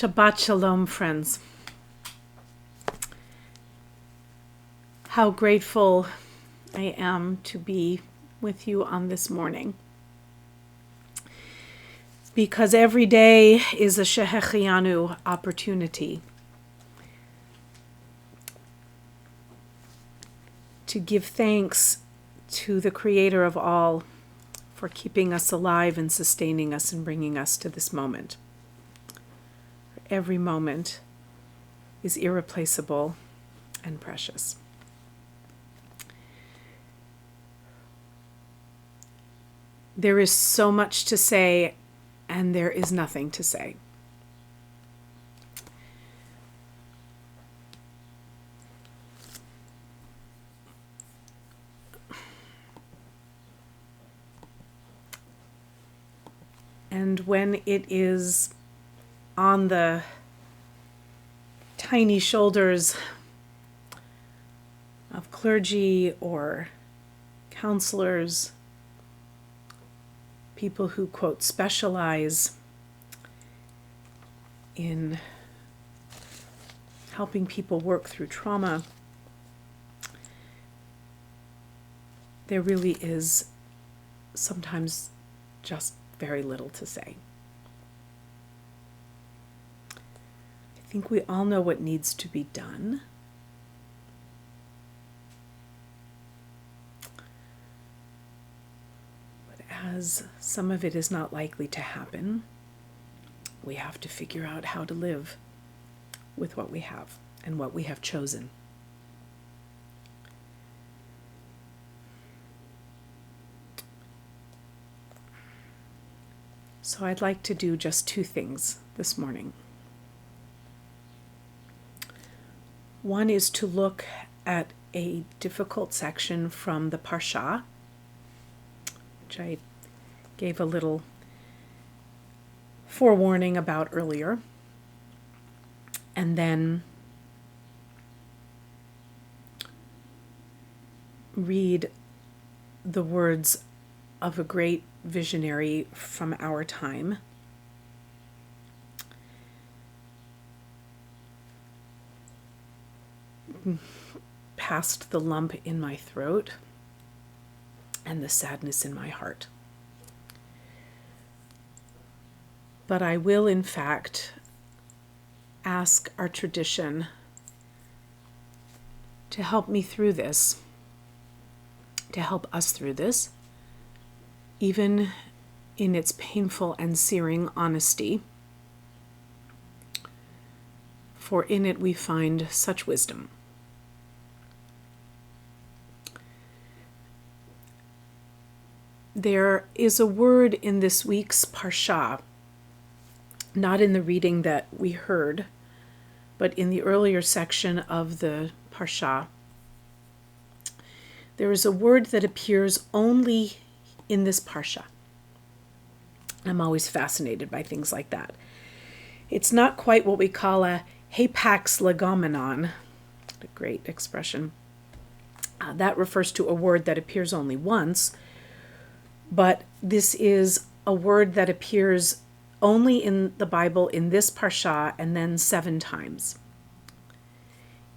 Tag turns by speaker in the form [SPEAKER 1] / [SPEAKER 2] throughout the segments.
[SPEAKER 1] Shabbat Shalom, friends. How grateful I am to be with you on this morning. Because every day is a Shehechianu opportunity to give thanks to the Creator of all for keeping us alive and sustaining us and bringing us to this moment. Every moment is irreplaceable and precious. There is so much to say, and there is nothing to say. And when it is on the tiny shoulders of clergy or counselors, people who, quote, specialize in helping people work through trauma, there really is sometimes just very little to say. I think we all know what needs to be done. But as some of it is not likely to happen, we have to figure out how to live with what we have and what we have chosen. So I'd like to do just two things this morning. One is to look at a difficult section from the Parsha, which I gave a little forewarning about earlier, and then read the words of a great visionary from our time, past the lump in my throat and the sadness in my heart. But I will, in fact, ask our tradition to help me through this, to help us through this, even in its painful and searing honesty, for in it we find such wisdom. There is a word in this week's Parsha, not in the reading that we heard, but in the earlier section of the Parsha. There is a word that appears only in this Parsha. I'm always fascinated by things like that. It's not quite what we call a hapax legomenon, a great expression. That refers to a word that appears only once, but this is a word that appears only in the Bible in this Parsha and then 7 times.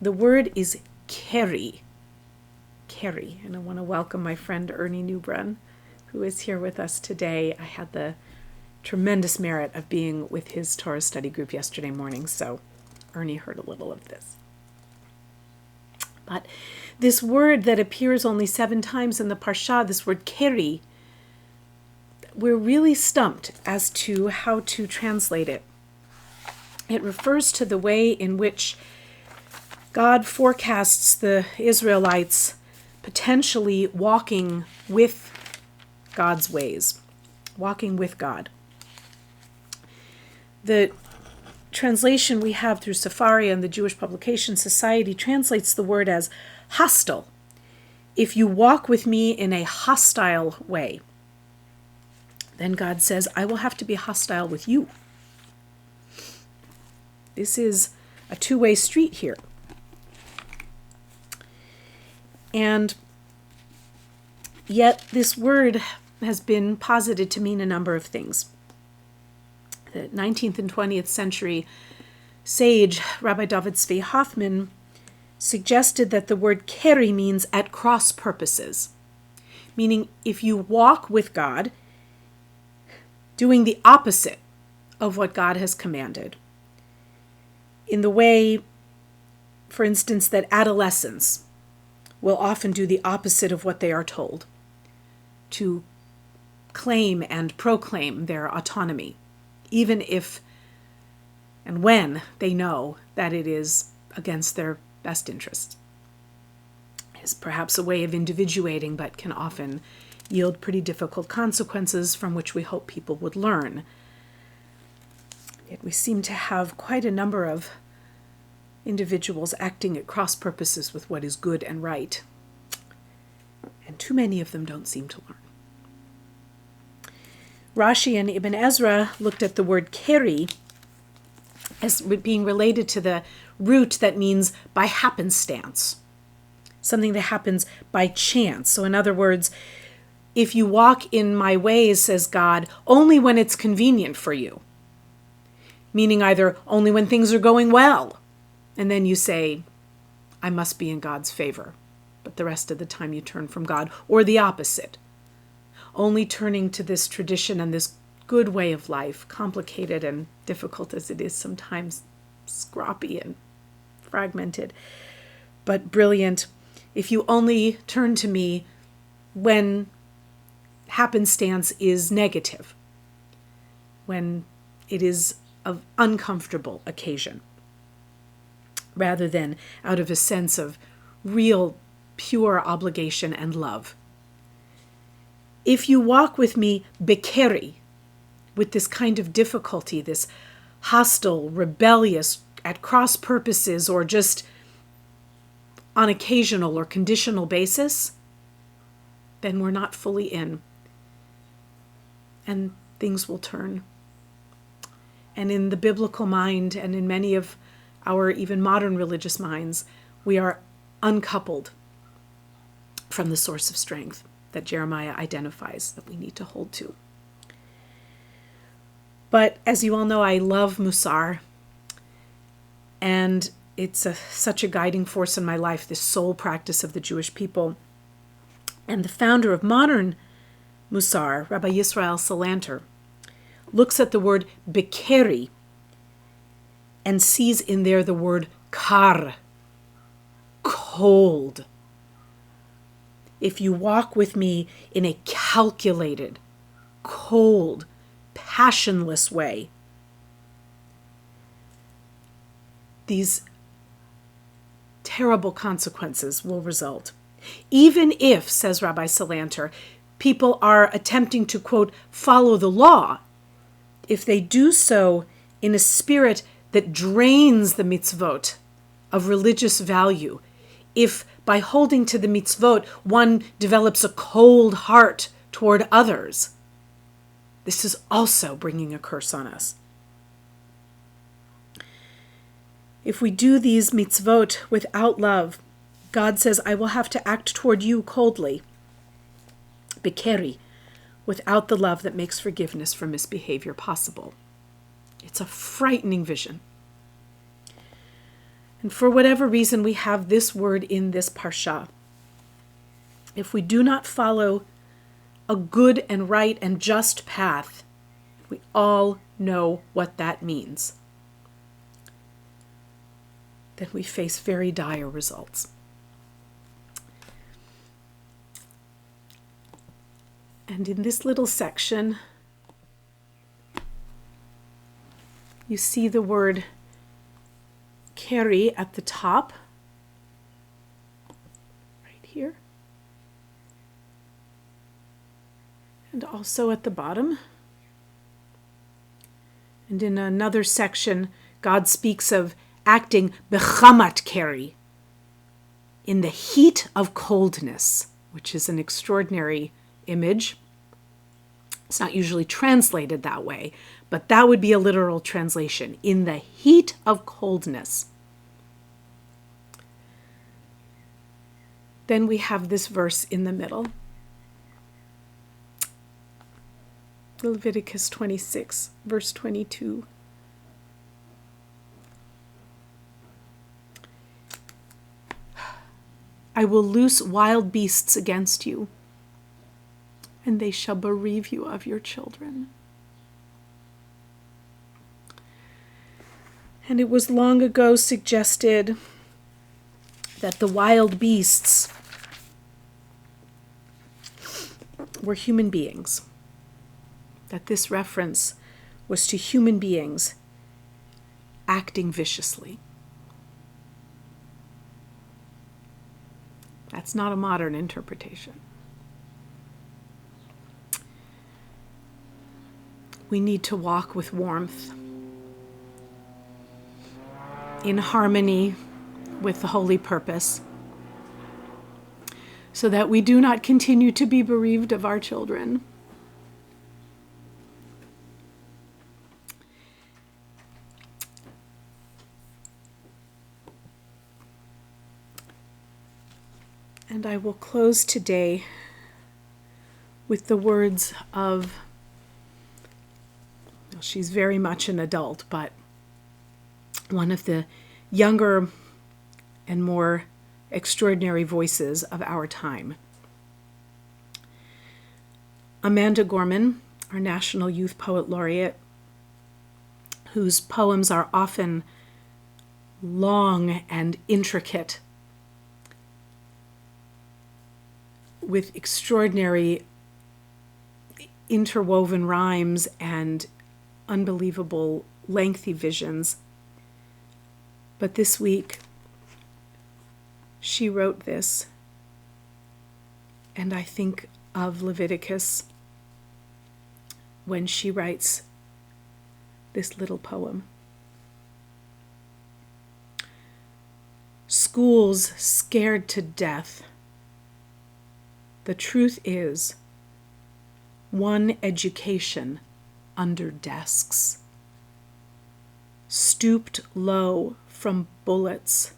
[SPEAKER 1] The word is keri. Keri, and I want to welcome my friend Ernie Newbrun, who is here with us today. I had the tremendous merit of being with his Torah study group yesterday morning, so Ernie heard a little of this. But this word that appears only 7 times in the Parsha, this word keri, we're really stumped as to how to translate it. It refers to the way in which God forecasts the Israelites potentially walking with God's ways, walking with God. The translation we have through Sefaria and the Jewish Publication Society translates the word as hostile. If you walk with me in a hostile way, then God says, I will have to be hostile with you. This is a two-way street here. And yet this word has been posited to mean a number of things. The 19th and 20th century sage Rabbi David Zvi Hoffman suggested that the word keri means at cross purposes, meaning if you walk with God, doing the opposite of what God has commanded, in the way, for instance, that adolescents will often do the opposite of what they are told, to claim and proclaim their autonomy, even if and when they know that it is against their best interests. Is perhaps a way of individuating, but can often yield pretty difficult consequences from which we hope people would learn. Yet we seem to have quite a number of individuals acting at cross purposes with what is good and right, and too many of them don't seem to learn. Rashi and Ibn Ezra looked at the word keri as being related to the root that means by happenstance, something that happens by chance. So in other words, if you walk in my ways, says God, only when it's convenient for you, meaning either only when things are going well, and then you say, I must be in God's favor, but the rest of the time you turn from God, or the opposite, only turning to this tradition and this good way of life, complicated and difficult as it is sometimes, scrappy and fragmented, but brilliant. If you only turn to me when happenstance is negative, when it is of uncomfortable occasion, rather than out of a sense of real, pure obligation and love. If you walk with me bekeri, with this kind of difficulty, this hostile, rebellious, at cross purposes, or just on occasional or conditional basis, then we're not fully in. And things will turn. And in the biblical mind, and in many of our even modern religious minds, we are uncoupled from the source of strength that Jeremiah identifies that we need to hold to. But as you all know, I love Musar, and it's such a guiding force in my life, this sole practice of the Jewish people. And the founder of modern Musar, Rabbi Yisrael Salanter, looks at the word bekeri and sees in there the word kar, cold. If you walk with me in a calculated, cold, passionless way, these terrible consequences will result. Even if, says Rabbi Salanter, people are attempting to, quote, follow the law, if they do so in a spirit that drains the mitzvot of religious value, if by holding to the mitzvot one develops a cold heart toward others, this is also bringing a curse on us. If we do these mitzvot without love, God says, I will have to act toward you coldly, bekeri, without the love that makes forgiveness for misbehavior possible. It's a frightening vision. And for whatever reason, we have this word in this parsha. If we do not follow a good and right and just path, we all know what that means, then we face very dire results. And in this little section, you see the word keri at the top, right here, and also at the bottom. And in another section, God speaks of acting bechamat keri, in the heat of coldness, which is an extraordinary image. It's not usually translated that way, but that would be a literal translation. In the heat of coldness. Then we have this verse in the middle. Leviticus 26, verse 22. I will loose wild beasts against you, and they shall bereave you of your children. And it was long ago suggested that the wild beasts were human beings, that this reference was to human beings acting viciously. That's not a modern interpretation. We need to walk with warmth, in harmony with the holy purpose, so that we do not continue to be bereaved of our children. And I will close today with the words of, well, she's very much an adult, but one of the younger and more extraordinary voices of our time. Amanda Gorman, our National Youth Poet Laureate, whose poems are often long and intricate, with extraordinary interwoven rhymes and unbelievable lengthy visions. But this week, she wrote this, and I think of Leviticus when she writes this little poem. Schools scared to death. The truth is, one education under desks, stooped low from bullets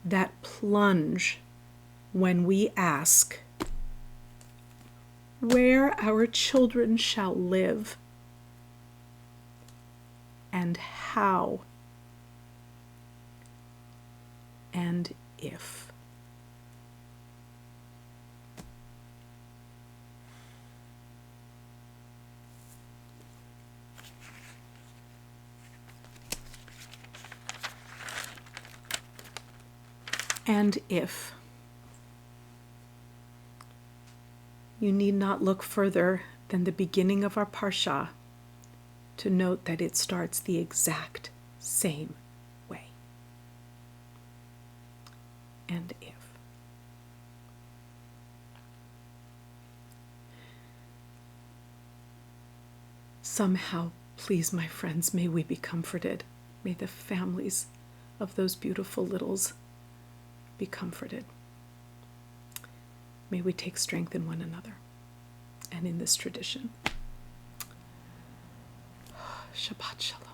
[SPEAKER 1] that plunge when we ask where our children shall live and how and if. And if. You need not look further than the beginning of our Parsha to note that it starts the exact same way. And if. Somehow, please, my friends, may we be comforted. May the families of those beautiful littles be comforted. May we take strength in one another and in this tradition. Shabbat Shalom.